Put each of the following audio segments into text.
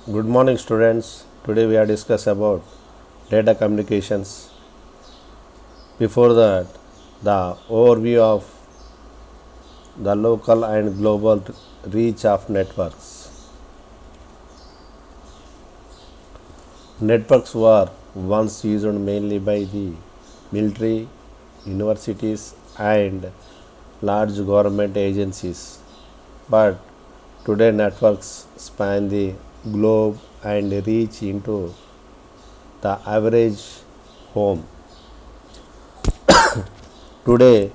Good morning, students. Today we are discuss about data communications. Before that, the overview of the local and global reach of networks. Networks were once used mainly by the military, universities, and large government agencies, but today networks span the globe and reach into the average home. Today,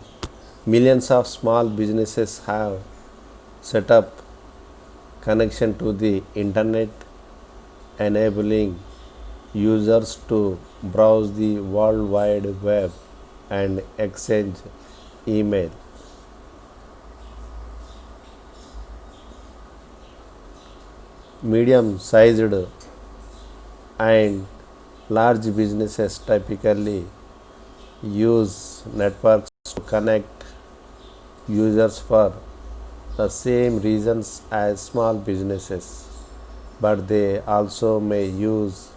millions of small businesses have set up connection to the internet, enabling users to browse the World Wide Web and exchange email. Medium sized and large businesses typically use networks to connect users for the same reasons as small businesses, but they also may use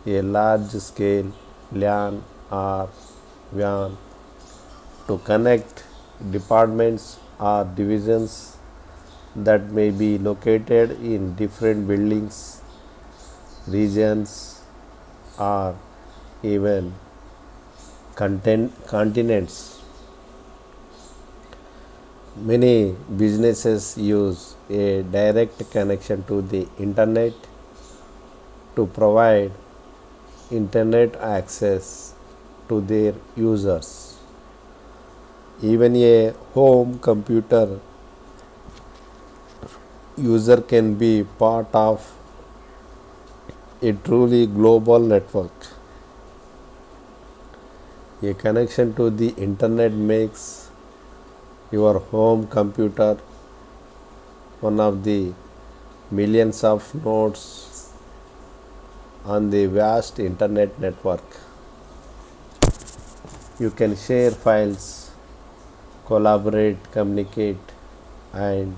a large scale LAN or WAN to connect departments or divisions that may be located in different buildings, regions, or even continents. Many businesses use a direct connection to the internet to provide internet access to their users. Even a home computer user can be part of a truly global network. A connection to the internet makes your home computer one of the millions of nodes on the vast internet network. You can share files, collaborate, communicate, and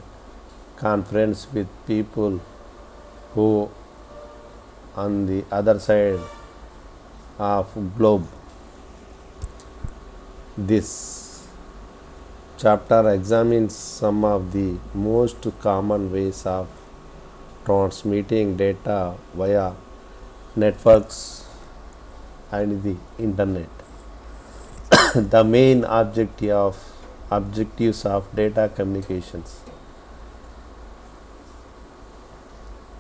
conference with people who on the other side of globe. This chapter examines some of the most common ways of transmitting data via networks and the internet. The main objectives of data communications.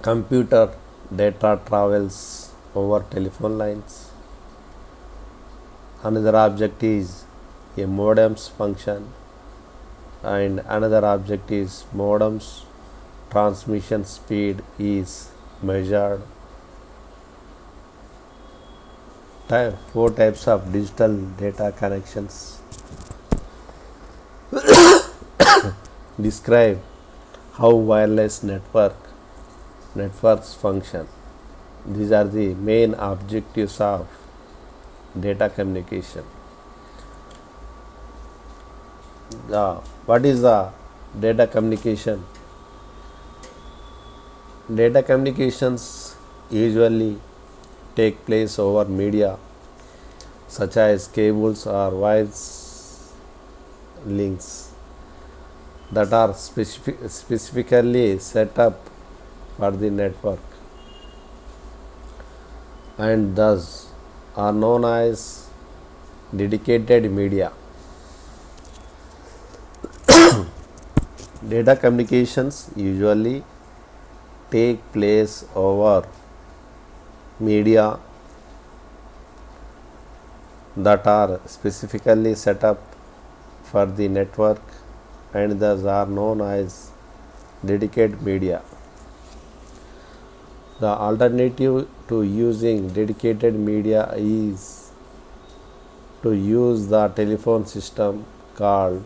Computer data travels over telephone lines. Another object is a modem's function, and another object is modem's transmission speed is measured. Four types of digital data connections. Describe how wireless networks function. These are the main objectives of data communication. What is the data communication? Data communications usually take place over media such as cables or wires links that are specifically set up for the network and thus are known as dedicated media. Data communications usually take place over media that are specifically set up for the network and thus are known as dedicated media. The alternative to using dedicated media is to use the telephone system called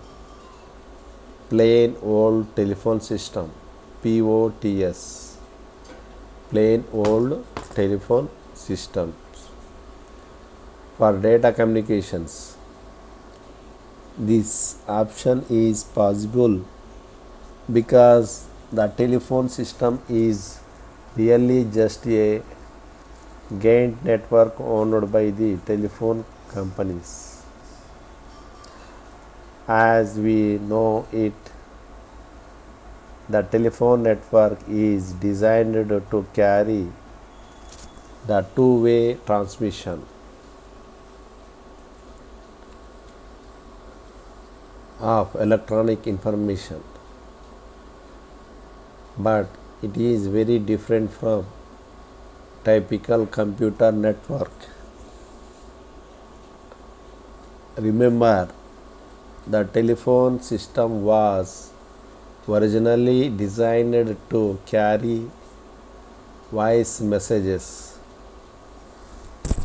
plain old telephone system, POTS, plain old telephone systems for data communications. This option is possible because the telephone system is really just a giant network owned by the telephone companies. As we know it, the telephone network is designed to carry the two-way transmission of electronic information, but it is very different from typical computer network. Remember, the telephone system was originally designed to carry voice messages,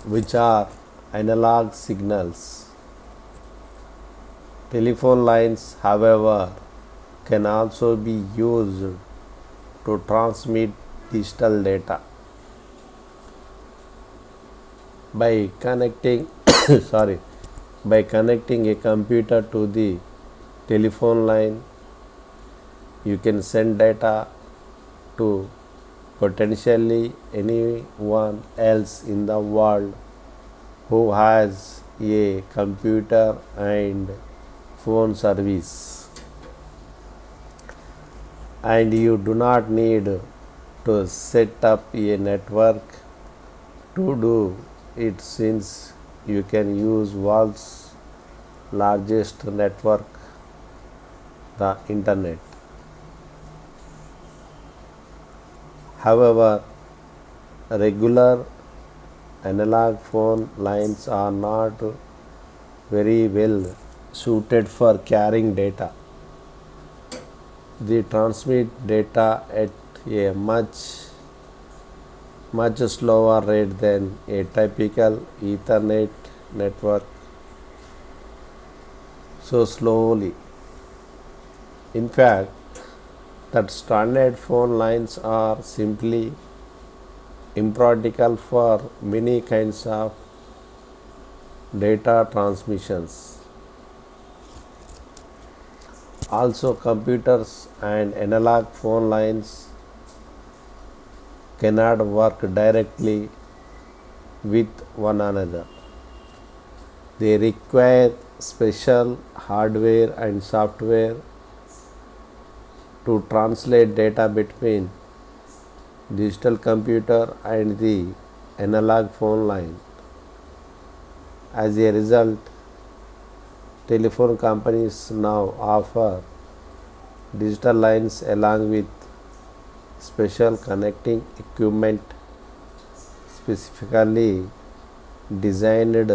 which are analog signals. Telephone lines, however, can also be used to transmit digital data by connecting sorry by connecting a computer to the telephone line. You can send data to potentially anyone else in the world who has a computer and phone service, and you do not need to set up a network to do it, since you can use world's largest network, the internet. However, regular analog phone lines are not very well suited for carrying data. They transmit data at a much slower rate than a typical Ethernet network. So slowly, in fact, that standard phone lines are simply impractical for many kinds of data transmissions. Also, computers and analog phone lines cannot work directly with one another. They require special hardware and software to translate data between digital computer and the analog phone line. As a result, telephone companies now offer digital lines along with special connecting equipment specifically designed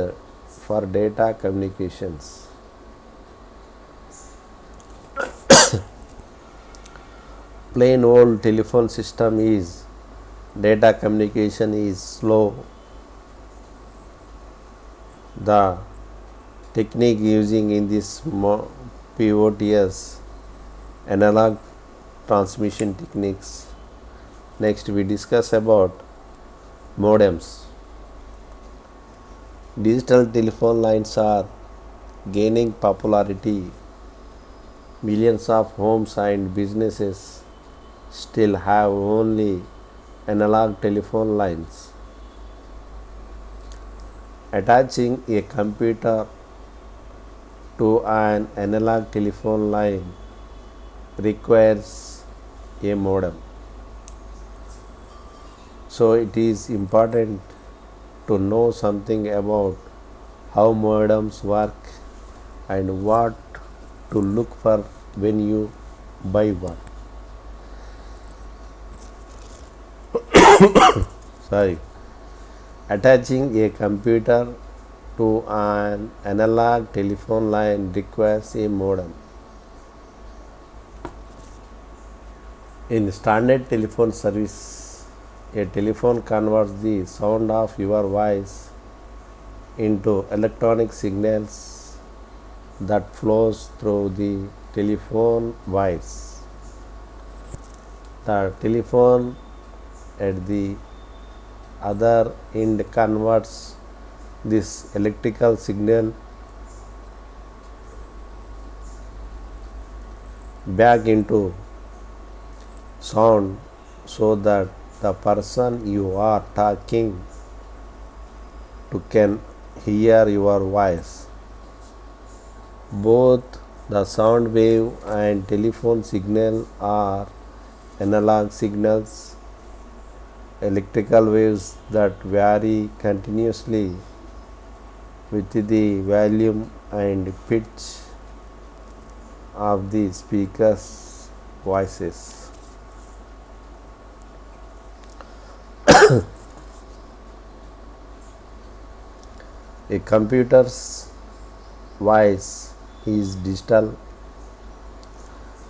for data communications. Plain old telephone system is data communication is slow. The technique using in this POTS analog transmission techniques. Next we discuss about modems. Digital telephone lines are gaining popularity. Millions of homes and businesses still have only analog telephone lines. Attaching a computer to an analog telephone line requires a modem. So it is important to know something about how modems work and what to look for when you buy one. Sorry. Attaching a computer to an analog telephone line requires a modem. In standard telephone service, a telephone converts the sound of your voice into electronic signals that flows through the telephone wires. The telephone at the other end converts this electrical signal back into sound so that the person you are talking to can hear your voice. Both the sound wave and telephone signal are analog signals, electrical waves that vary continuously with the volume and pitch of the speaker's voices. A computer's voice is digital,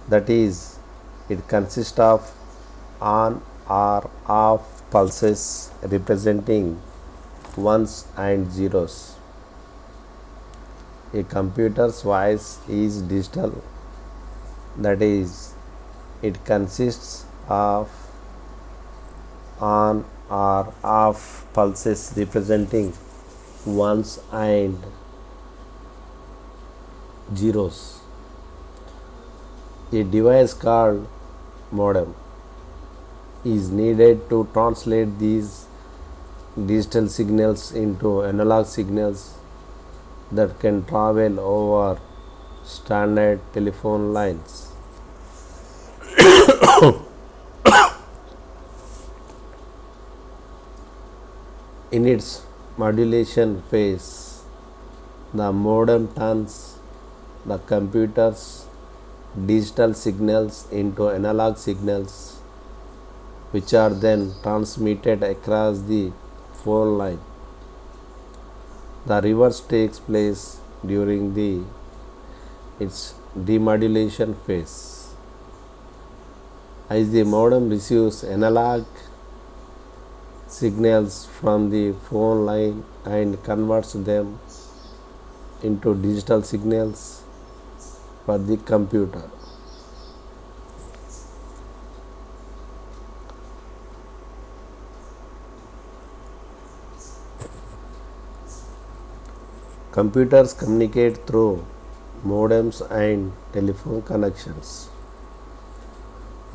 that is, it consists of on or off pulses representing ones and zeros. A computer's voice is digital, that is, it consists of on or off pulses representing ones and zeros. A device called modem is needed to translate these digital signals into analog signals that can travel over standard telephone lines. In its modulation phase, the modem turns the computer's digital signals into analog signals, which are then transmitted across the phone line. The reverse takes place during its demodulation phase. As the modem receives analog signals from the phone line and converts them into digital signals for the computer. Computers communicate through modems and telephone connections.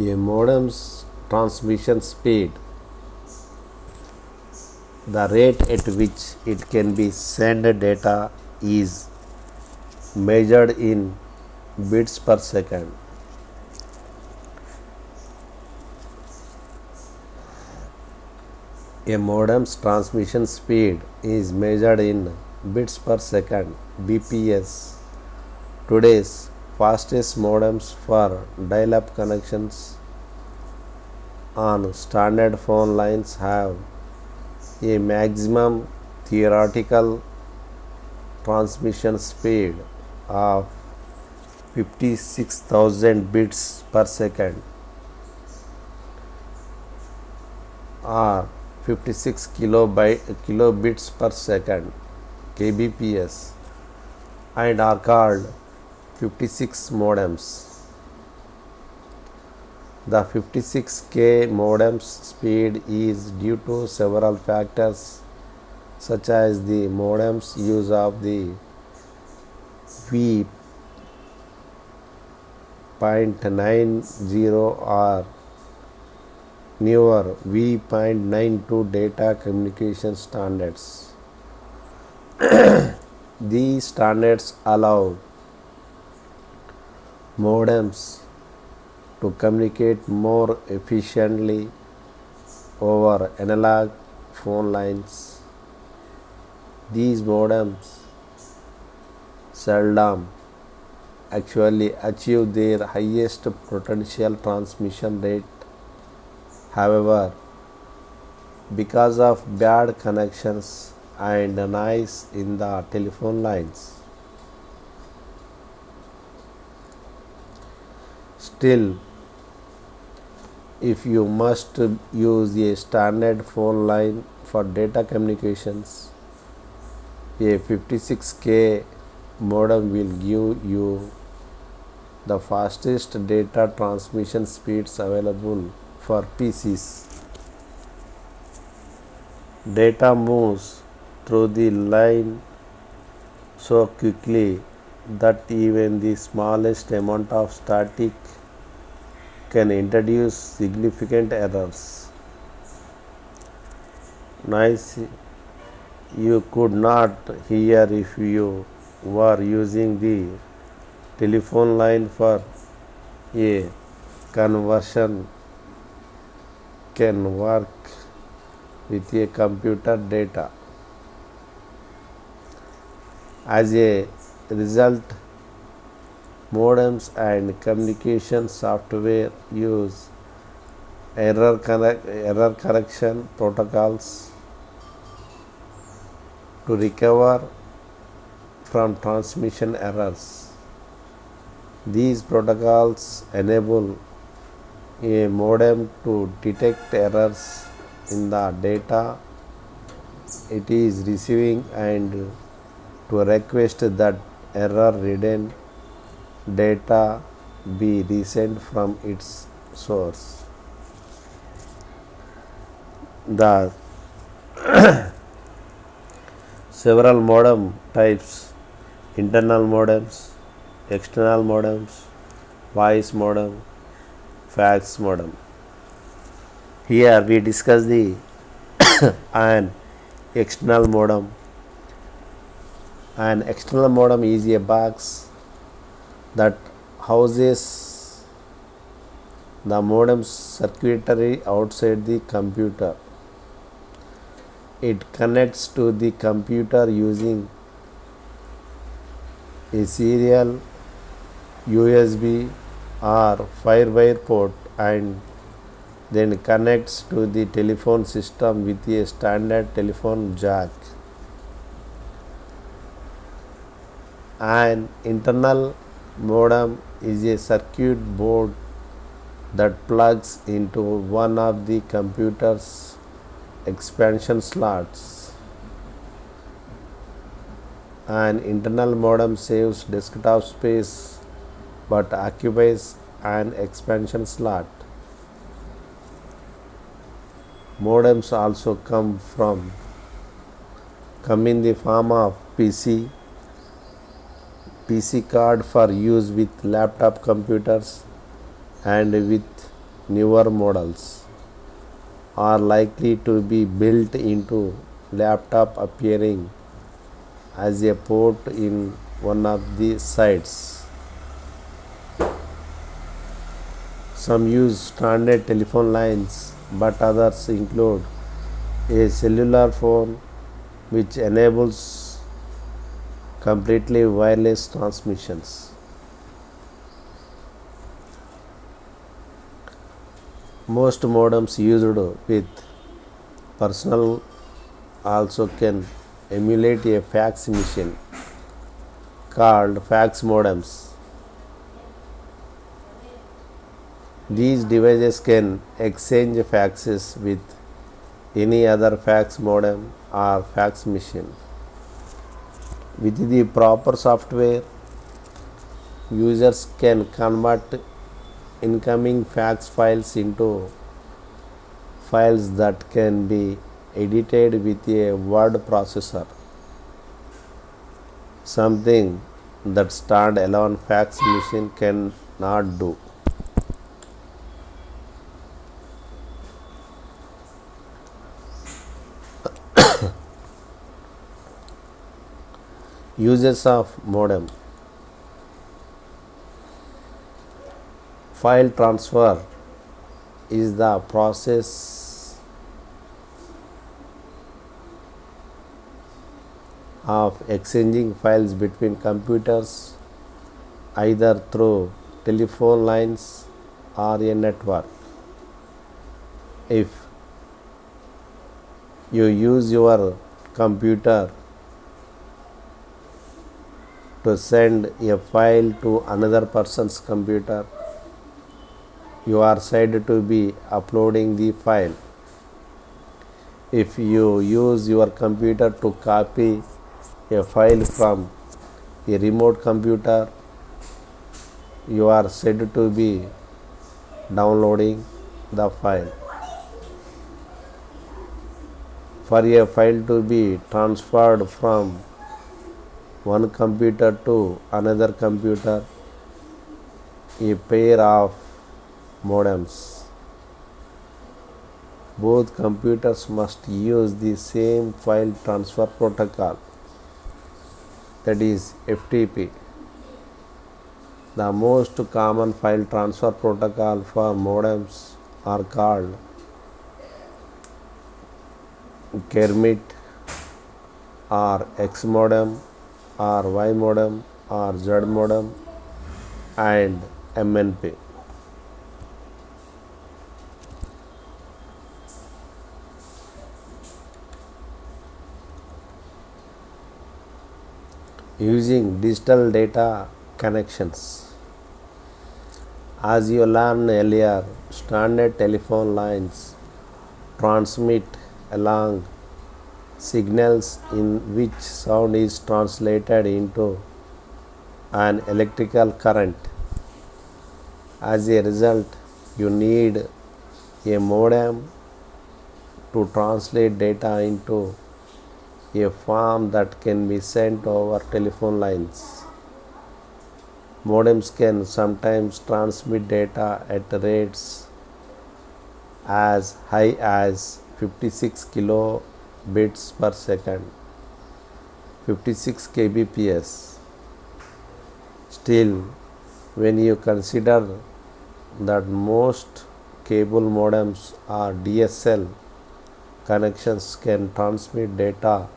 A modem's transmission speed, the rate at which it can be sent data, is measured in bits per second. A modem's transmission speed is measured in bits per second (bps). Today's fastest modems for dial-up connections on standard phone lines have a maximum theoretical transmission speed of 56,000 bits per second or 56 kilobits per second kbps and are called 56 modems. The 56K modem's speed is due to several factors such as the modem's use of the V.90 or newer V.92 data communication standards. These standards allow modems to communicate more efficiently over analog phone lines. These modems seldom actually achieve their highest potential transmission rate. However, because of bad connections and noise in the telephone lines, still, if you must use a standard phone line for data communications, a 56K modem will give you the fastest data transmission speeds available for PCs. Data moves through the line so quickly that even the smallest amount of static can introduce significant errors. noise you could not hear if you were using the telephone line for a conversion can work with a computer data. As a result, modems and communication software use error correction protocols to recover from transmission errors. These protocols enable a modem to detect errors in the data it is receiving and to request that error ridden data be resent from its source. The several modem types: internal modems, external modems, voice modem, fax modem. Here we discuss the an external modem. An external modem is a box that houses the modem's circuitry outside the computer. It connects to the computer using a serial USB or Firewire port and then connects to the telephone system with a standard telephone jack. An internal modem is a circuit board that plugs into one of the computer's expansion slots. An internal modem saves desktop space but occupies an expansion slot. Modems also come in the form of PC card for use with laptop computers, and with newer models are likely to be built into laptop appearing as a port in one of the sides. Some use standard telephone lines, but others include a cellular phone which enables completely wireless transmissions. Most modems used with personal also can emulate a fax machine called fax modems. These devices can exchange faxes with any other fax modem or fax machine. With the proper software, users can convert incoming fax files into files that can be edited with a word processor, something that stand-alone fax machine cannot do. Uses of modem: file transfer is the process of exchanging files between computers either through telephone lines or a network. If you use your computer to send a file to another person's computer, you are said to be uploading the file. If you use your computer to copy a file from a remote computer, you are said to be downloading the file. For a file to be transferred from one computer to another computer, a pair of modems Both computers must use the same file transfer protocol, that is FTP. The most common file transfer protocol for modems are called Kermit or X modem or Y modem or Z modem and MNP. Using digital data connections. As you learned earlier, standard telephone lines transmit along signals in which sound is translated into an electrical current. As a result, you need a modem to translate data into a form that can be sent over telephone lines. Modems can sometimes transmit data at rates as high as 56 kilobits per second, 56 kbps. Still, when you consider that most cable modems or DSL connections can transmit data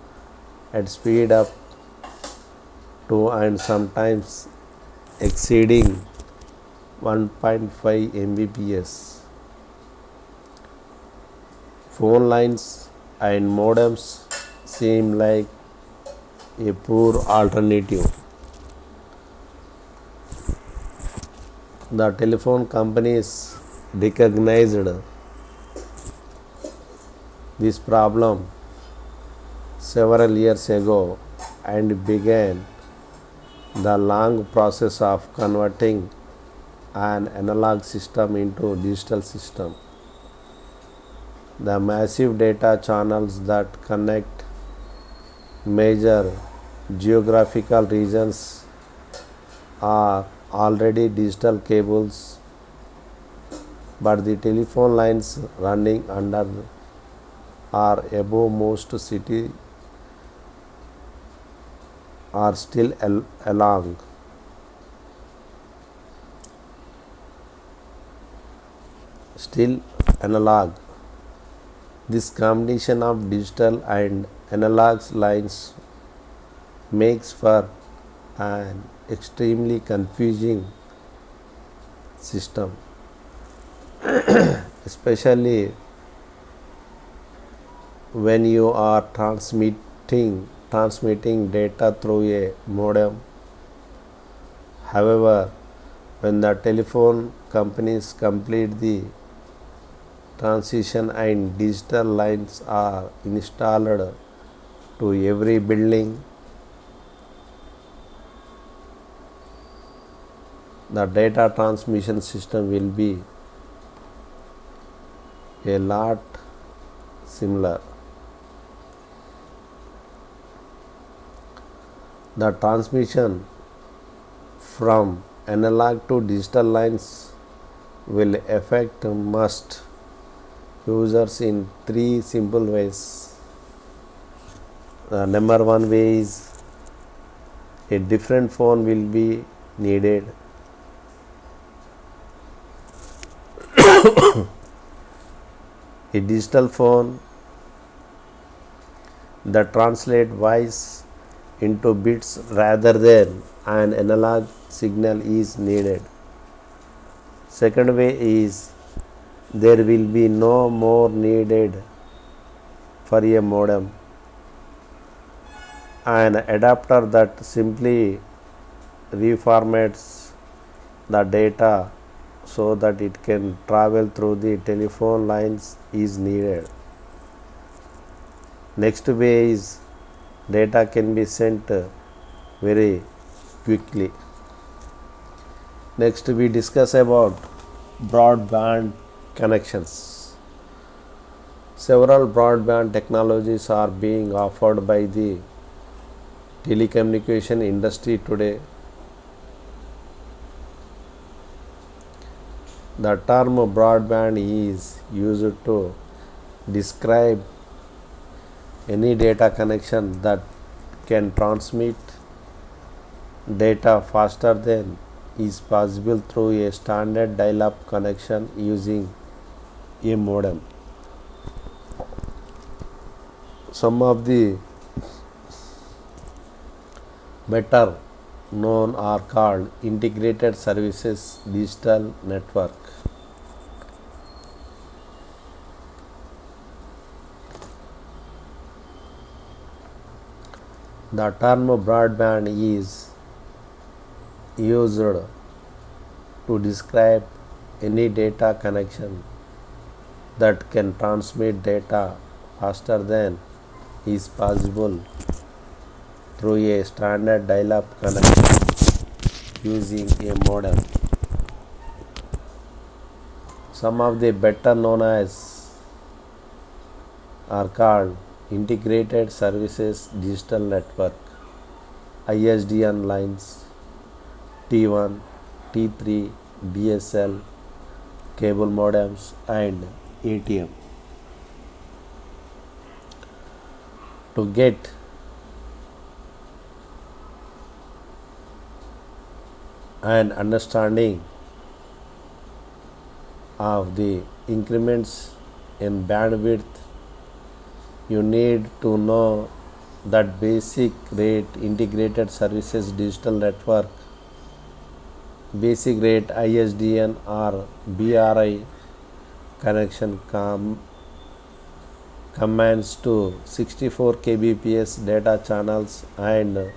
at speed up to and sometimes exceeding 1.5 Mbps. Phone lines and modems seem like a poor alternative. The telephone companies recognized this problem several years ago and began the long process of converting an analog system into digital system. The massive data channels that connect major geographical regions are already digital cables, but the telephone lines running under or above most cities are still analog. This combination of digital and analog lines makes for an extremely confusing system, especially when you are transmitting data through a modem. However, when the telephone companies complete the transition and digital lines are installed to every building, the data transmission system will be a lot similar. The transmission from analog to digital lines will affect most users in three simple ways. The number one way is a different phone will be needed. A digital phone that translate voice into bits rather than an analog signal is needed. Second way is there will be no more needed for a modem. An adapter that simply reformats the data so that it can travel through the telephone lines is needed. Next way is data can be sent very quickly. Next we discuss about broadband connections. Several broadband technologies are being offered by the telecommunication industry today. The term broadband is used to describe any data connection that can transmit data faster than is possible through a standard dial-up connection using a modem. Some of the better known are called integrated services digital network. The term broadband is used to describe any data connection that can transmit data faster than is possible through a standard dial-up connection using a modem. Some of the better known as are called integrated services digital network, ISDN lines, T1, T3, DSL, cable modems and ATM. To get an understanding of the increments in bandwidth, you need to know that basic rate integrated services digital network, basic rate ISDN or BRI connection commands to 64 kbps data channels and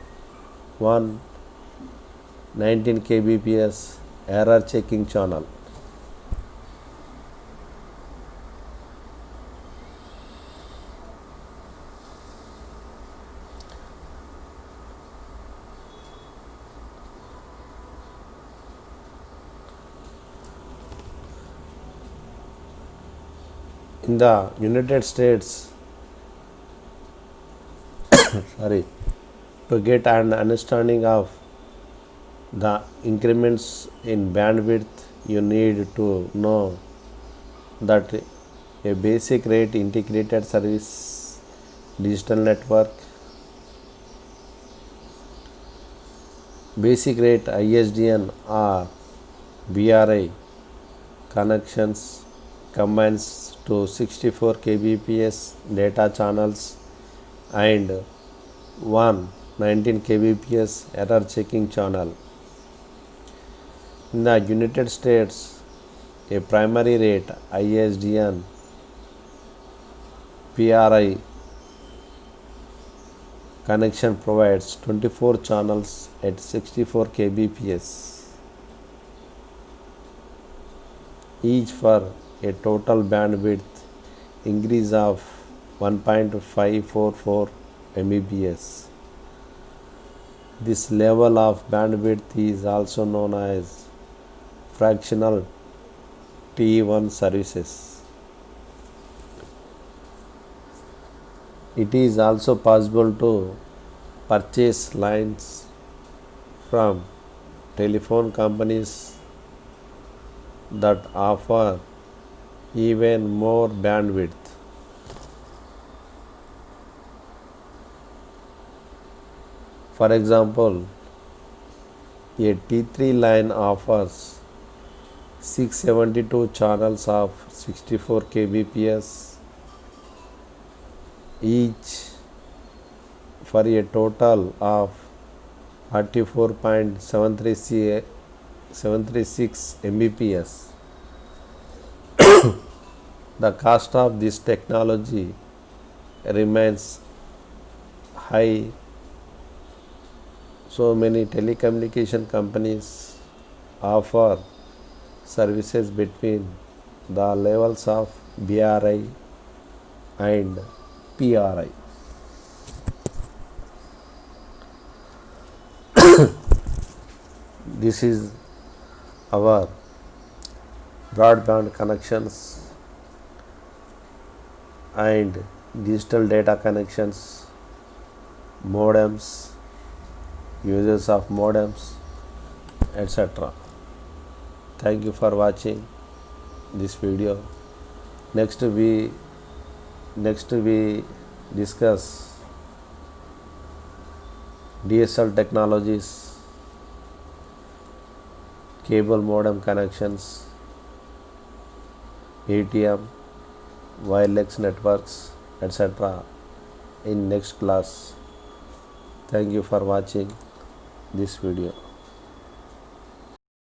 119 kbps error checking channel. In the United States, to get an understanding of the increments in bandwidth, you need to know that a basic rate integrated service digital network, basic rate ISDN or BRI connections combines to 64 kbps data channels and 119 kbps error checking channel. In the United States, a primary rate ISDN PRI connection provides 24 channels at 64 kbps each for a total bandwidth increase of 1.544 Mbps. This level of bandwidth is also known as fractional T1 services. It is also possible to purchase lines from telephone companies that offer even more bandwidth. For example, a T3 line offers 672 channels of 64 kbps each for a total of 44.736 Mbps. The cost of this technology remains high. So many telecommunication companies offer services between the levels of BRI and PRI. This is our broadband connections and digital data connections, modems, uses of modems, etc. Thank you for watching this video. Next we next we discuss DSL technologies, cable modem connections, ATM, wireless networks, etc. in next class. Thank you for watching this video.